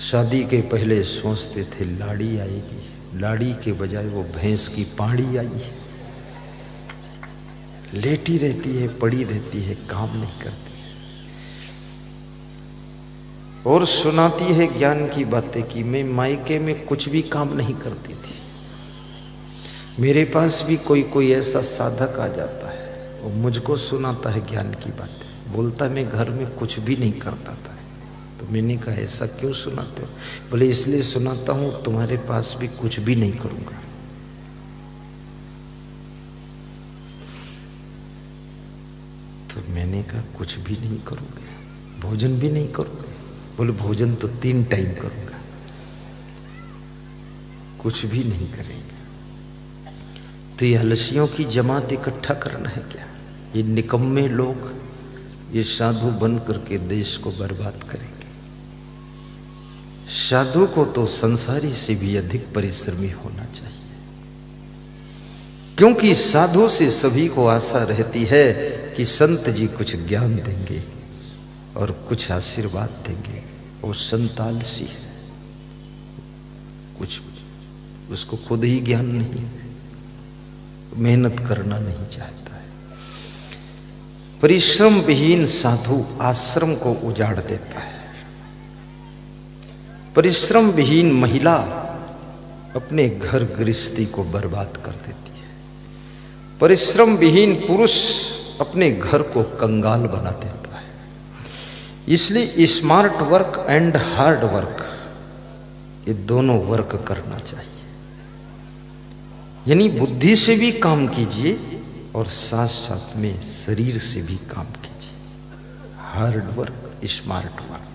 शादी के पहले सोचते थे लाड़ी आएगी, लाड़ी के बजाय वो भैंस की पाड़ी आई। लेटी रहती है, पड़ी रहती है, काम नहीं करती और सुनाती है ज्ञान की बातें कि मैं मायके में कुछ भी काम नहीं करती थी, मेरे पास भी कोई ऐसा साधक आ जाता है वो मुझको सुनाता है ज्ञान की बातें, बोलता मैं घर में कुछ भी नहीं करता था। तो मैंने कहा ऐसा क्यों सुनाते हो? बोले इसलिए सुनाता हूं तुम्हारे पास भी कुछ भी नहीं करूंगा। तो मैंने कहा कुछ भी नहीं करोगे, भोजन भी नहीं करोगे? बोले भोजन तो 3 टाइम करूंगा, कुछ भी नहीं करेंगे। तो ये आलसियों की जमात इकट्ठा करना है क्या? ये निकम्मे लोग ये साधु बन करके देश को बर्बाद करेंगे। साधु को तो संसारी से भी अधिक परिश्रमी होना चाहिए, क्योंकि साधु से सभी को आशा रहती है कि संत जी कुछ ज्ञान देंगे और कुछ आशीर्वाद देंगे। वो संत आलसी है, कुछ उसको खुद ही ज्ञान नहीं, मेहनत करना नहीं चाहता है। परिश्रम विहीन साधु आश्रम को उजाड़ देता है। परिश्रम विहीन महिला अपने घर गृहस्थी को बर्बाद कर देती है। परिश्रम विहीन पुरुष अपने घर को कंगाल बना देता है। इसलिए smart work and hard work ये दोनों वर्क करना चाहिए, यानी बुद्धि से भी काम कीजिए और साथ साथ में शरीर से भी काम कीजिए। Hard work, smart work.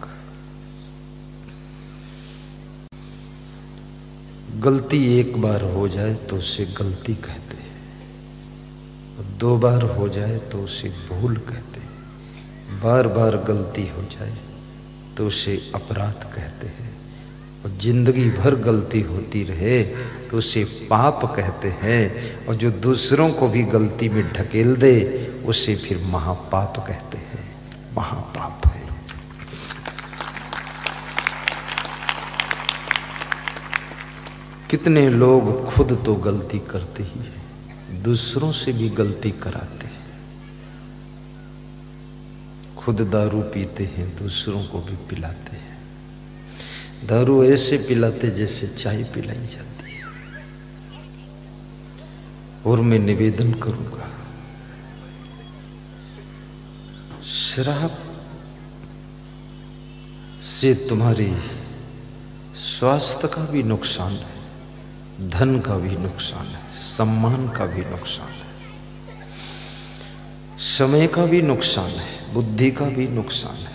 गलती एक बार हो जाए तो उसे गलती कहते हैं, 2 बार हो जाए तो उसे भूल कहते हैं, बार बार गलती हो जाए तो उसे अपराध कहते हैं, और जिंदगी भर गलती होती रहे तो उसे पाप कहते हैं, और जो दूसरों को भी गलती में ढकेल दे उसे फिर महापाप कहते हैं। महापाप है। कितने लोग खुद तो गलती करते ही हैं, दूसरों से भी गलती कराते हैं। खुद दारू पीते हैं, दूसरों को भी पिलाते हैं। दारू ऐसे पिलाते जैसे चाय पिलाई जाती है। और मैं निवेदन करूंगा, शराब से तुम्हारे स्वास्थ्य का भी नुकसान है, धन का भी नुकसान है, सम्मान का भी नुकसान है, समय का भी नुकसान है, बुद्धि का भी नुकसान है।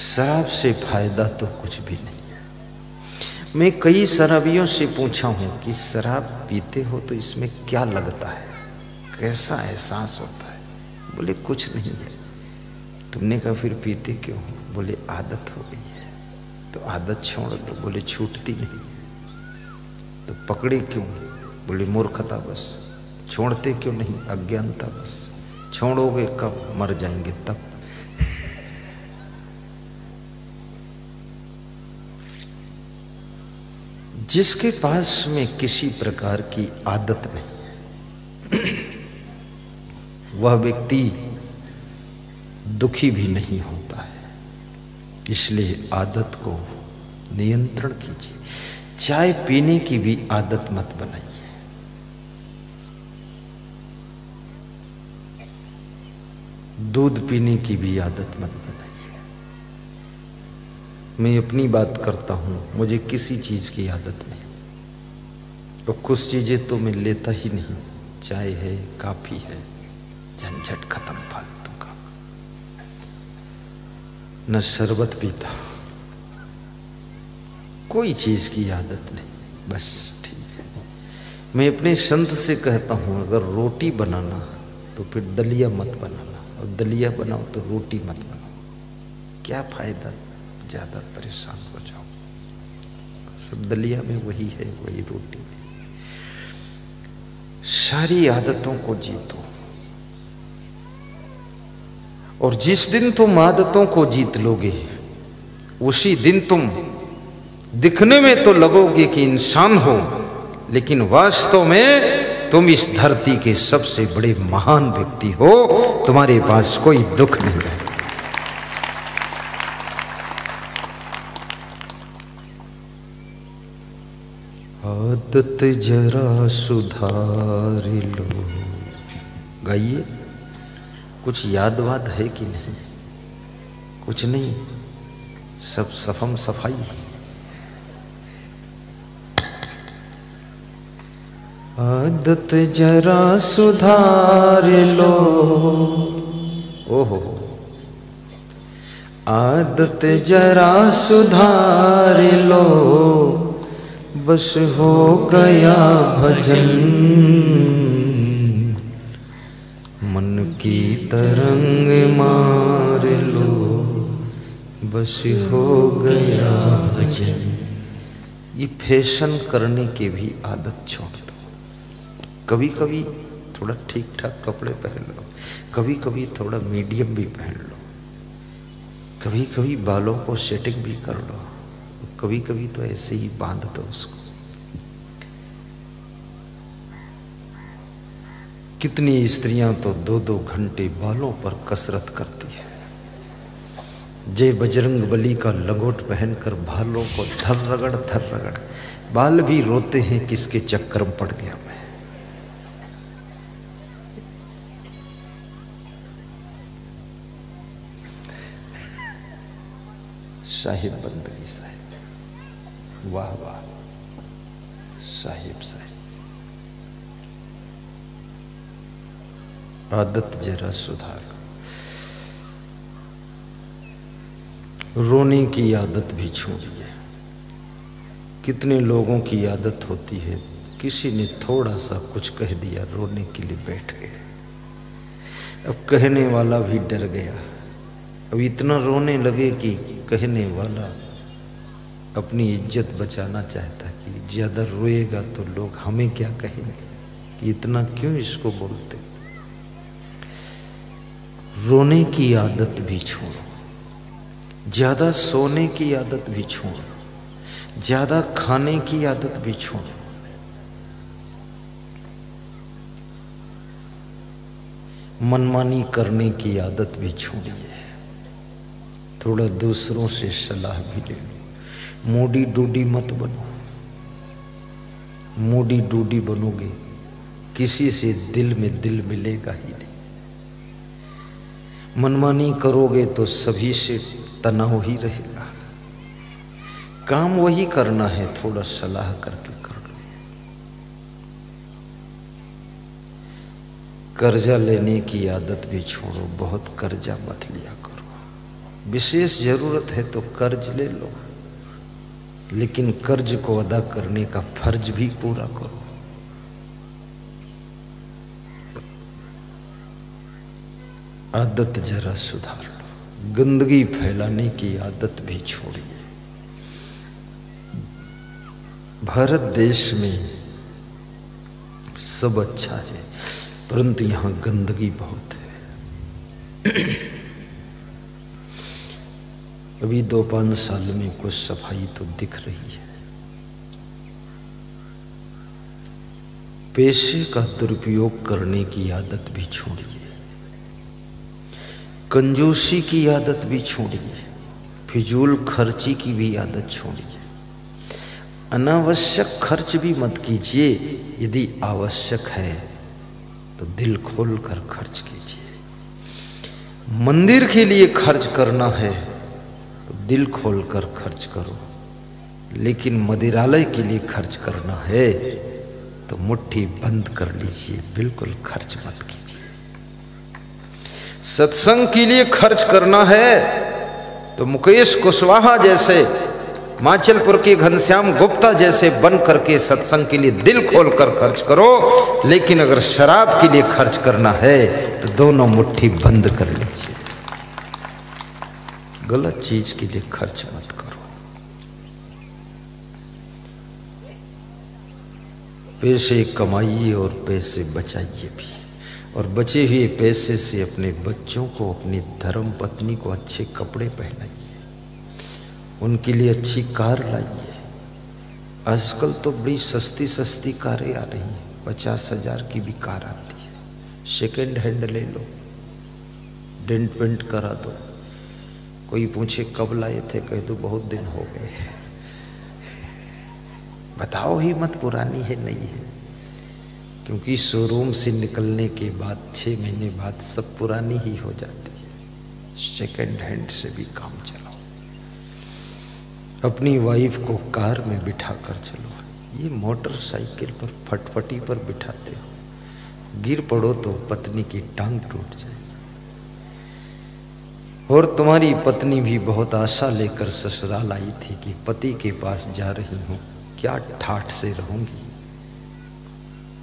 शराब से फायदा तो कुछ भी नहीं है। मैं कई शराबियों से पूछा हूं कि शराब पीते हो तो इसमें क्या लगता है, कैसा एहसास होता है? बोले कुछ नहीं है। तुमने कहा फिर पीते क्यों हो? बोले आदत हो गई है। तो आदत छोड़ दो। बोले छूटती नहीं। तो पकड़े क्यों? बोले मूर्खता बस। छोड़ते क्यों नहीं? अज्ञानता बस। छोड़ोगे कब? मर जाएंगे तब। जिसके पास में किसी प्रकार की आदत नहीं वह व्यक्ति दुखी भी नहीं होता है। इसलिए आदत को नियंत्रण कीजिए। चाय पीने की भी आदत मत बनाइए। दूध पीने की भी आदत मत बनाइए। मैं अपनी बात करता हूं, मुझे किसी चीज की आदत नहीं, और कुछ चीजें तो मैं लेता ही नहीं। चाय है, काफी है, झंझट खत्म, फालतू का। न शरबत पीता, कोई चीज की आदत नहीं, बस ठीक है। मैं अपने संत से कहता हूं, अगर रोटी बनाना तो फिर दलिया मत बनाना, और दलिया बनाओ तो रोटी मत बनाओ। क्या फायदा, ज्यादा परेशान हो जाओ। सब दलिया में वही है, वही रोटी में। सारी आदतों को जीतो, और जिस दिन तुम आदतों को जीत लोगे उसी दिन तुम दिखने में तो लगोगे कि इंसान हो, लेकिन वास्तव में तुम इस धरती के सबसे बड़े महान व्यक्ति हो। तुम्हारे पास कोई दुख नहीं रहेगा। आदत जरा सुधार लो। गाइए, कुछ याद वाद है कि नहीं? कुछ नहीं, सब सफम सफाई। आदत जरा सुधार लो। ओहो, आदत जरा सुधार लो, बस हो गया भजन। मन की तरंग मार लो, बस हो गया भजन। ये फैशन करने की भी आदत छोड़ दो। कभी कभी थोड़ा ठीक ठाक कपड़े पहन लो, कभी कभी थोड़ा मीडियम भी पहन लो, कभी कभी बालों को सेटिंग भी कर लो, कभी कभी तो ऐसे ही बांध दो उसको। कितनी स्त्रियां तो 2-2 घंटे बालों पर कसरत करती है। जय बजरंग बली का लंगोट पहनकर बालों को धर रगड़ बाल भी रोते हैं, किसके चक्कर में पड़ गया मैं। साहिब बंदगी साहिब, वाह वाह साहिब साहिब। आदत जरा सुधार। रोने की आदत भी छोड़िए। कितने लोगों की आदत होती है, किसी ने थोड़ा सा कुछ कह दिया, रोने के लिए बैठ गए। अब कहने वाला भी डर गया। अब इतना रोने लगे कि कहने वाला अपनी इज्जत बचाना चाहता कि ज्यादा रोएगा तो लोग हमें क्या कहेंगे, कि इतना क्यों इसको बोलते। रोने की आदत भी छोड़ो, ज्यादा सोने की आदत भी छोड़ो, ज्यादा खाने की आदत भी छोड़ो। मनमानी करने की आदत भी छोड़िए। थोड़ा दूसरों से सलाह भी ले लो। मोडी डूडी मत बनो। मोडी डूडी बनोगे, किसी से दिल में दिल मिलेगा ही नहीं। मनमानी करोगे तो सभी से तनाव ही रहेगा। काम वही करना है, थोड़ा सलाह करके कर लो। कर्जा लेने की आदत भी छोड़ो, बहुत कर्जा मत लिया करो। विशेष जरूरत है तो कर्ज ले लो, लेकिन कर्ज को अदा करने का फर्ज भी पूरा करो। आदत जरा सुधार लो। गंदगी फैलाने की आदत भी छोड़िए। भारत देश में सब अच्छा है, परंतु यहां गंदगी बहुत है। अभी 2-5 साल में कुछ सफाई तो दिख रही है। पैसे का दुरुपयोग करने की आदत भी छोड़िए। कंजूसी की आदत भी छोड़िए। फिजूल खर्ची की भी आदत छोड़िए। अनावश्यक खर्च भी मत कीजिए। यदि आवश्यक है तो दिल खोल कर खर्च कीजिए। मंदिर के लिए खर्च करना है तो दिल खोल कर खर्च करो, लेकिन मदिरालय के लिए खर्च करना है तो मुट्ठी बंद कर लीजिए, बिल्कुल खर्च मत कीजिए। सत्संग के लिए खर्च करना है तो मुकेश कुशवाहा जैसे, माचलपुर के घनश्याम गुप्ता जैसे बन करके सत्संग के लिए दिल खोलकर खर्च करो। लेकिन अगर शराब के लिए खर्च करना है तो दोनों मुट्ठी बंद कर लीजिए। गलत चीज के लिए खर्च मत करो। पैसे कमाइए और पैसे बचाइए भी, और बचे हुए पैसे से अपने बच्चों को, अपनी धर्म पत्नी को अच्छे कपड़े पहनाइए, उनके लिए अच्छी कार लाइए। आजकल तो बड़ी सस्ती सस्ती कारें आ रही हैं, 50,000 की भी कार आती है। सेकेंड हैंड ले लो, डेंट पेंट करा दो। कोई पूछे कब लाए थे, कह दो बहुत दिन हो गए। बताओ ही मत पुरानी है नई है, क्योंकि शोरूम से निकलने के बाद 6 महीने बाद सब पुरानी ही हो जाती है। सेकेंड हैंड से भी काम चलाओ। अपनी वाइफ को कार में बिठा कर चलो। ये मोटरसाइकिल पर फटफटी पर बिठाते हो, गिर पड़ो तो पत्नी की टांग टूट जाए। और तुम्हारी पत्नी भी बहुत आशा लेकर ससुराल आई थी कि पति के पास जा रही हूं, क्या ठाठ से रहूंगी,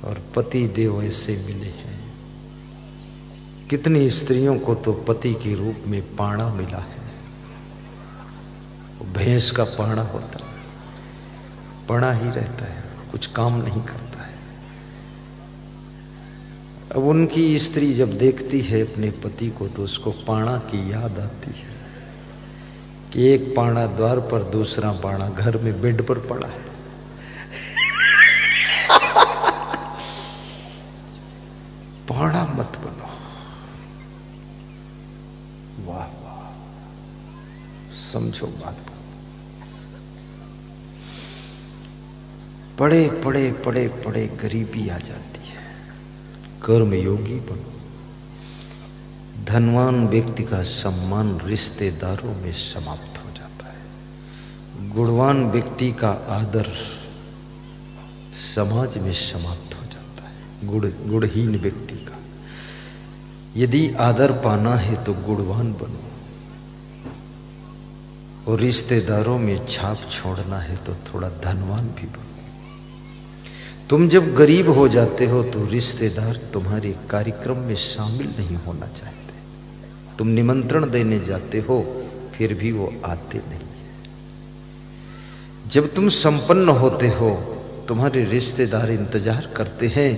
और पति देव ऐसे मिले हैं। कितनी स्त्रियों को तो पति के रूप में पाणा मिला है। भैंस का पाणा होता है, पड़ा ही रहता है, कुछ काम नहीं करता है। अब उनकी स्त्री जब देखती है अपने पति को तो उसको पाणा की याद आती है कि एक पाणा द्वार पर, दूसरा पाणा घर में बेड पर पड़ा है। पाणा मत बनो। वाह वाह, समझो बात। पड़े पड़े पड़े पड़े गरीबी आ जाती है। कर्म योगी बनो। धनवान व्यक्ति का सम्मान रिश्तेदारों में समाप्त हो जाता है। गुणवान व्यक्ति का आदर समाज में समाप्त हो जाता है। गुणहीन व्यक्ति का, यदि आदर पाना है तो गुणवान बनो, और रिश्तेदारों में छाप छोड़ना है तो थोड़ा धनवान भी बनो। तुम जब गरीब हो जाते हो तो रिश्तेदार तुम्हारे कार्यक्रम में शामिल नहीं होना चाहते। तुम निमंत्रण देने जाते हो फिर भी वो आते नहीं है। जब तुम संपन्न होते हो तुम्हारे रिश्तेदार इंतजार करते हैं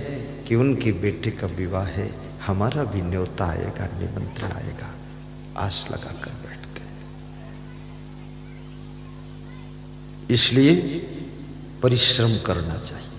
कि उनके बेटे का विवाह है, हमारा भी न्योता आएगा, निमंत्रण आएगा, आस लगा कर बैठते हैं। इसलिए परिश्रम करना चाहिए।